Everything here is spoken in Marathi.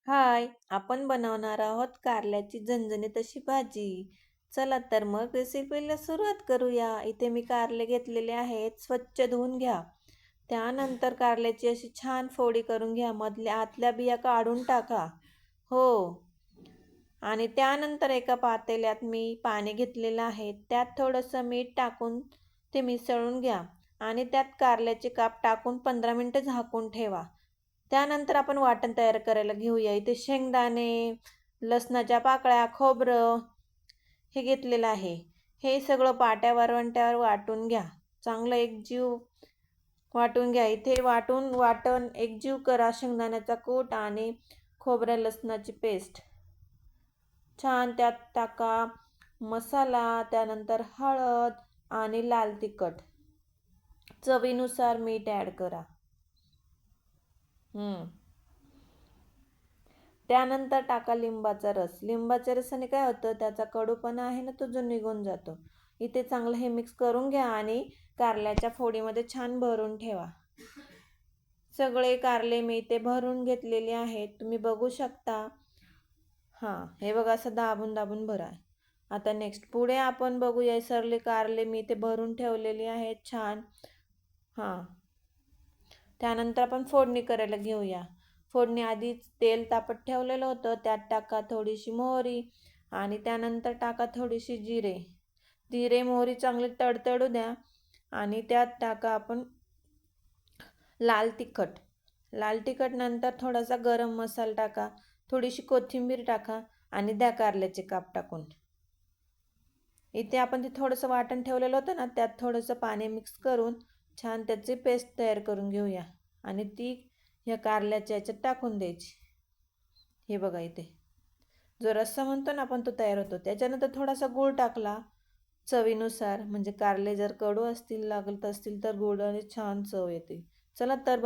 हाय, आपण बनवणार आहोत कारल्याची झणझणीत अशी भाजी. चला तर मग रेसिपीला सुरुवात करूया. इथे मी कारले घेतलेले आहेत. स्वच्छ धुवून घ्या. त्यानंतर कारल्याची अशी छान फोडी करून घ्या. मधल्या आतल्या बिया काढून टाका. हो. आणि त्यानंतर एका पातेल्यात मी पाणी घेतलेलं आहे. त्यात थोडंसं मीठ टाकून ते मिसळून घ्या आणि त्यात कारल्याचे काप टाकून 15 मिनिटं झाकून ठेवा. त्यानंतर आपण वाटण तयार करायला घेऊया. इथे शेंगदाणे, लसणाच्या पाकळ्या, खोबरं हे घेतलेलं आहे. हे सगळं पाट्यावर वरवंट्यावर वाटून घ्या. चांगलं एकजीव वाटून घ्या. इथे वाटण एकजीव करा. शेंगदाण्याचा कूट आणि खोबऱ्या लसणाची पेस्ट छान त्यात टाका. मसाला, त्यानंतर हळद आणि लाल तिखट, चवीनुसार मीठ ॲड करा. त्यानंतर टाका लिंबाचा रस. लिंबाच्या रसाने काय होतं, त्याचा कडूपणा आहे ना तो जो निघून जातो. इथे चांगलं हे मिक्स करून घ्या आणि कारल्याच्या फोडीमध्ये छान भरून ठेवा. सगळे कारले मी इथे भरून घेतलेले आहेत, तुम्ही बघू शकता. हे बघा असं दाबून दाबून भरा. आता नेक्स्ट पुढे आपण बघूया. सरले कारले मी इथे भरून ठेवलेले आहेत छान. त्यानंतर आपण फोडणी करायला घेऊया. फोडणी आधीच तेल तापत ठेवलेलं होतं. त्यात टाका थोडीशी मोहरी आणि त्यानंतर टाका थोडीशी जिरे मोहरी चांगली तडतडू द्या आणि त्यात टाका आपण लाल तिखट नंतर थोडासा गरम मसाला टाका, थोडीशी कोथिंबीर टाका आणि द्या कारल्याचे काप टाकून. इथे आपण ते थोडंसं वाटण ठेवलेलं होतं ना, त्यात थोडंसं पाणी मिक्स करून छान त्याची पेस्ट तयार करून घेऊया आणि ती ह्या कारल्याच्या याच्यात टाकून द्यायची. हे बघा इथे जो रस्सा म्हणतो ना आपण तो तयार होतो. त्याच्यानंतर थोडासा गूळ टाकला चवीनुसार, म्हणजे कारले जर कडू लागत असतील तर गुळाने छान चव येते. चला तर